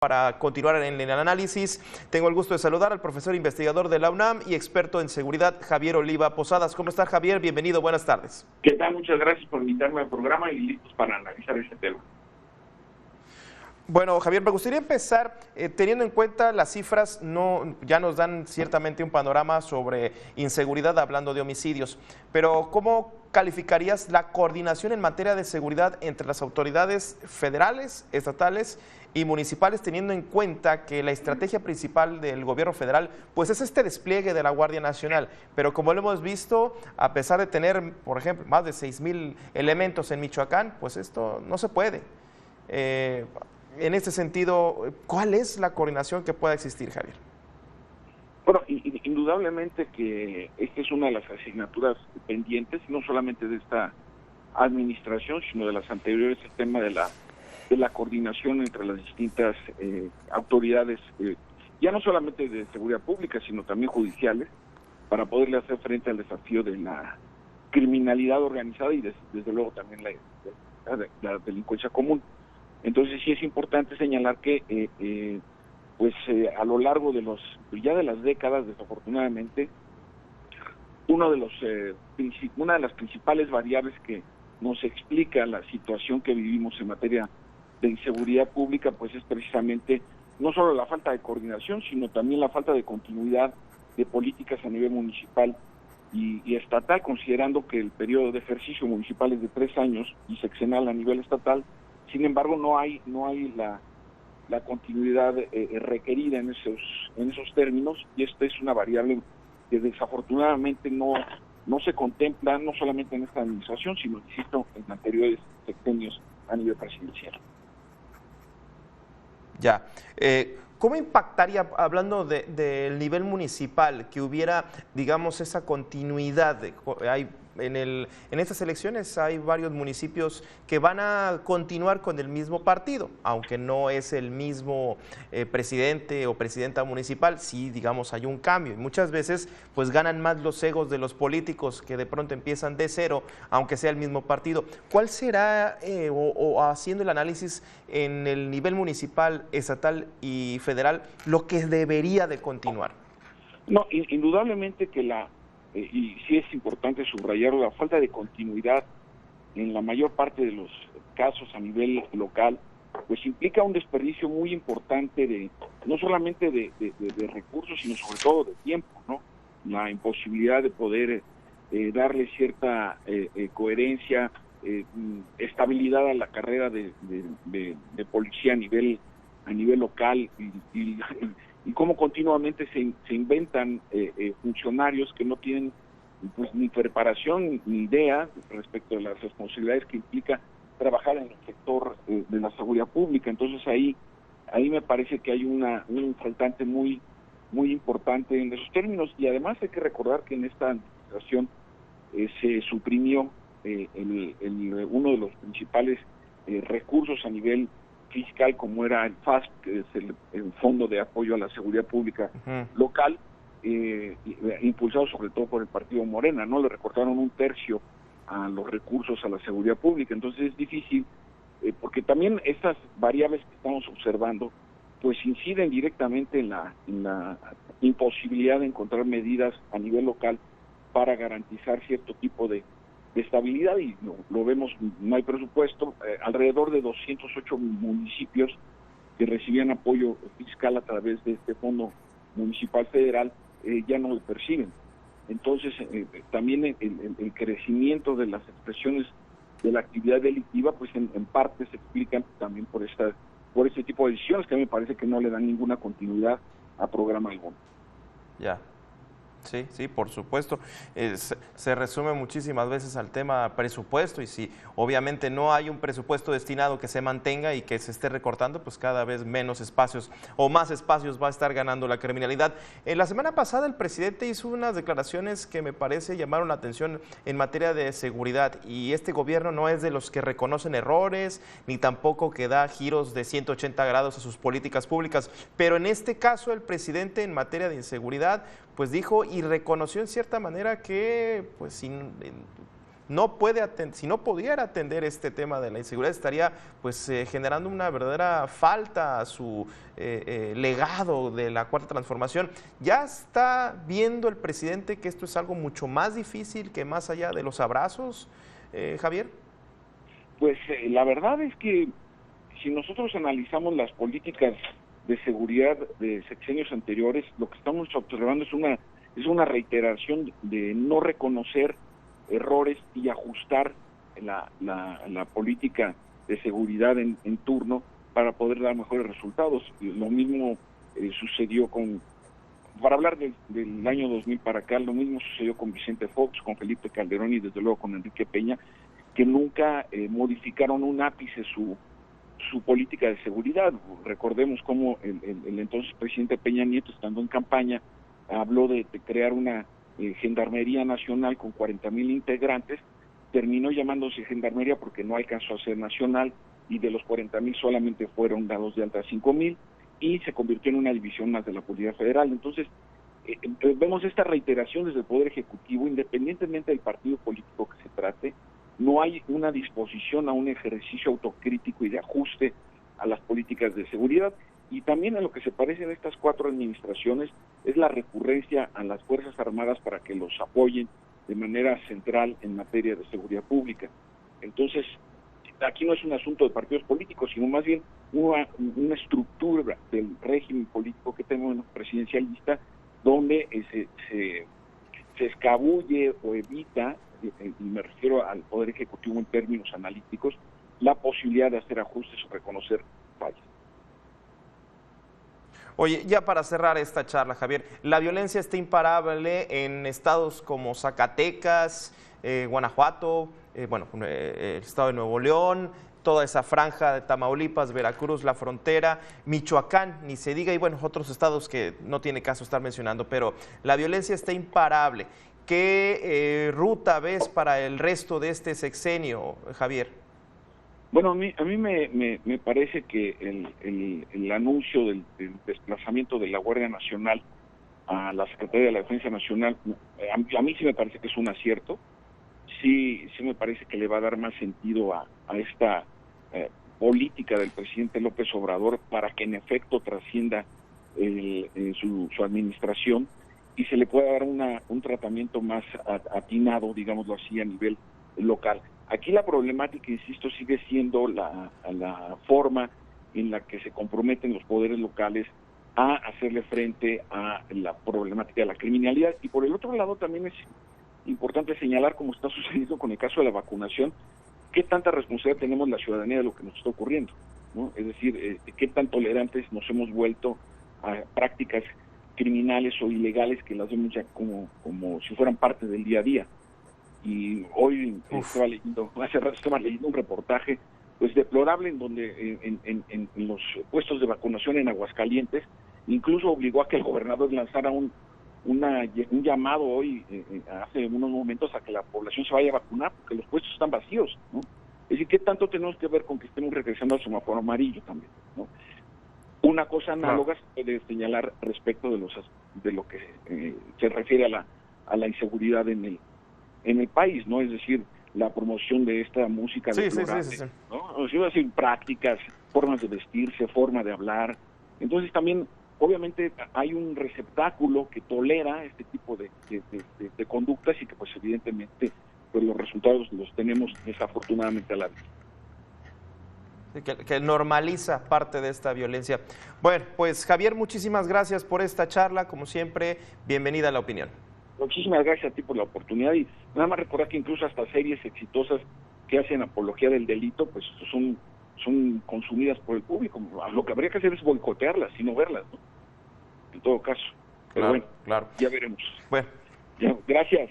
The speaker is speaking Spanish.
Para continuar en el análisis, tengo el gusto de saludar al profesor investigador de la UNAM y experto en seguridad, Javier Oliva Posadas. ¿Cómo está, Javier? Bienvenido, buenas tardes. ¿Qué tal? Muchas gracias por invitarme al programa y listos para analizar este tema. Bueno, Javier, me gustaría empezar teniendo en cuenta las cifras, ya nos dan ciertamente un panorama sobre inseguridad hablando de homicidios, pero ¿cómo calificarías la coordinación en materia de seguridad entre las autoridades federales, estatales y municipales, teniendo en cuenta que la estrategia principal del gobierno federal pues es este despliegue de la Guardia Nacional? Pero como lo hemos visto, a pesar de tener, por ejemplo, más de 6,000 elementos en Michoacán, pues esto no se puede. En este sentido, ¿cuál es la coordinación que pueda existir, Javier? Bueno, indudablemente que esta es una de las asignaturas pendientes, no solamente de esta administración, sino de las anteriores, el tema de la coordinación entre las distintas autoridades, ya no solamente de seguridad pública, sino también judiciales, para poderle hacer frente al desafío de la criminalidad organizada y desde luego también la delincuencia común. Entonces sí es importante señalar que a lo largo de de las décadas, desafortunadamente, una de las principales variables que nos explica la situación que vivimos en materia de inseguridad pública, pues es precisamente no solo la falta de coordinación, sino también la falta de continuidad de políticas a nivel municipal y estatal, considerando que el periodo de ejercicio municipal es de 3 años y sexenal a nivel estatal. Sin embargo, no hay la continuidad requerida en esos términos, y esta es una variable que desafortunadamente no se contempla, no solamente en esta administración, sino, insisto, en anteriores sexenios a nivel presidencial. Ya. ¿Cómo impactaría, hablando del nivel municipal, que hubiera, digamos, esa continuidad? En estas elecciones hay varios municipios que van a continuar con el mismo partido, aunque no es el mismo presidente o presidenta municipal, sí, digamos, hay un cambio. Y muchas veces pues ganan más los egos de los políticos que de pronto empiezan de cero, aunque sea el mismo partido. ¿Cuál será, haciendo el análisis en el nivel municipal, estatal y federal, lo que debería de continuar? No, indudablemente que y sí es importante subrayar la falta de continuidad en la mayor parte de los casos a nivel local, pues implica un desperdicio muy importante no solamente de recursos, sino sobre todo de tiempo, ¿no? La imposibilidad de poder darle cierta coherencia, estabilidad a la carrera de policía a nivel local y cómo continuamente se inventan funcionarios que no tienen pues ni preparación ni idea respecto de las responsabilidades que implica trabajar en el sector de la seguridad pública. Entonces ahí me parece que hay un faltante muy importante en esos términos, y además hay que recordar que en esta administración se suprimió uno de los principales recursos a nivel fiscal, como era el FAST, que es el Fondo de Apoyo a la Seguridad Pública local, impulsado sobre todo por el partido Morena, ¿no? Le recortaron 1/3 a los recursos a la seguridad pública. Entonces es difícil, porque también estas variables que estamos observando pues inciden directamente en la imposibilidad de encontrar medidas a nivel local para garantizar cierto tipo de estabilidad, y lo vemos, no hay presupuesto. Alrededor de 208 municipios que recibían apoyo fiscal a través de este Fondo Municipal Federal ya no lo perciben. Entonces también el crecimiento de las expresiones de la actividad delictiva pues en parte se explican también por este tipo de decisiones, que a mí me parece que no le dan ninguna continuidad a programa alguno. Ya. Sí, por supuesto. Se resume muchísimas veces al tema presupuesto, y si obviamente no hay un presupuesto destinado que se mantenga y que se esté recortando, pues cada vez menos espacios o más espacios va a estar ganando la criminalidad. La semana pasada el presidente hizo unas declaraciones que me parece llamaron la atención en materia de seguridad, y este gobierno no es de los que reconocen errores ni tampoco que da giros de 180 grados a sus políticas públicas, pero en este caso el presidente en materia de inseguridad pues dijo y reconoció en cierta manera que pues si no pudiera atender este tema de la inseguridad, estaría pues generando una verdadera falta a su legado de la Cuarta Transformación. ¿Ya está viendo el presidente que esto es algo mucho más difícil que más allá de los abrazos, Javier? Pues la verdad es que si nosotros analizamos las políticas de seguridad de sexenios anteriores, lo que estamos observando es una reiteración de no reconocer errores y ajustar la política de seguridad en turno para poder dar mejores resultados. Lo mismo sucedió para hablar del año 2000 para acá, lo mismo sucedió con Vicente Fox, con Felipe Calderón y desde luego con Enrique Peña, que nunca modificaron un ápice su política de seguridad. Recordemos cómo el entonces presidente Peña Nieto, estando en campaña, habló de crear una Gendarmería Nacional con 40,000 integrantes, terminó llamándose Gendarmería porque no alcanzó a ser nacional, y de los 40,000 solamente fueron dados de alta 5,000, y se convirtió en una división más de la Policía Federal. Entonces, vemos esta reiteración desde el Poder Ejecutivo, independientemente del partido político que se trate. No hay una disposición a un ejercicio autocrítico y de ajuste a las políticas de seguridad. Y también a lo que se parecen estas 4 administraciones es la recurrencia a las Fuerzas Armadas para que los apoyen de manera central en materia de seguridad pública. Entonces, aquí no es un asunto de partidos políticos, sino más bien una estructura del régimen político que tenemos presidencialista, donde se escabulle o evita, y me refiero al Poder Ejecutivo en términos analíticos, la posibilidad de hacer ajustes o reconocer fallas. Oye, ya para cerrar esta charla, Javier, la violencia está imparable en estados como Zacatecas, Guanajuato, el estado de Nuevo León, toda esa franja de Tamaulipas, Veracruz, la frontera, Michoacán, ni se diga, y bueno, otros estados que no tiene caso estar mencionando, pero la violencia está imparable. ¿Qué ruta ves para el resto de este sexenio, Javier? Bueno, a mí me parece que el anuncio del desplazamiento de la Guardia Nacional a la Secretaría de la Defensa Nacional, a mí sí me parece que es un acierto. Sí me parece que le va a dar más sentido a esta política del presidente López Obrador para que en efecto trascienda su administración y se le pueda dar un tratamiento más atinado, digámoslo así, a nivel local. Aquí la problemática, insisto, sigue siendo la forma en la que se comprometen los poderes locales a hacerle frente a la problemática de la criminalidad. Y por el otro lado también es importante señalar, como está sucediendo con el caso de la vacunación, qué tanta responsabilidad tenemos la ciudadanía de lo que nos está ocurriendo, ¿no? Es decir, qué tan tolerantes nos hemos vuelto a prácticas criminales o ilegales que las vemos ya como si fueran parte del día a día. Y hoy hace rato estaba leyendo un reportaje pues deplorable en donde en los puestos de vacunación en Aguascalientes incluso obligó a que el gobernador lanzara un llamado hoy, hace unos momentos, a que la población se vaya a vacunar porque los puestos están vacíos, ¿no? Es decir, ¿qué tanto tenemos que ver con que estemos regresando al semáforo amarillo también, ¿no? Una cosa análoga se puede señalar respecto de lo que se refiere a la inseguridad en el país, ¿no? Es decir, la promoción de esta música deplorable, sí. ¿No? O sea, decir, prácticas, formas de vestirse, forma de hablar. Entonces también, obviamente, hay un receptáculo que tolera este tipo de conductas y que, pues, evidentemente, pues los resultados los tenemos desafortunadamente a la vista. Que normaliza parte de esta violencia. Bueno, pues Javier, muchísimas gracias por esta charla, como siempre, bienvenida a La Opinión. Muchísimas gracias a ti por la oportunidad y nada más recordar que incluso hasta series exitosas que hacen apología del delito, pues son consumidas por el público. Lo que habría que hacer es boicotearlas y no verlas, ¿no? En todo caso. Pero bueno, ya veremos. Bueno. Ya, gracias.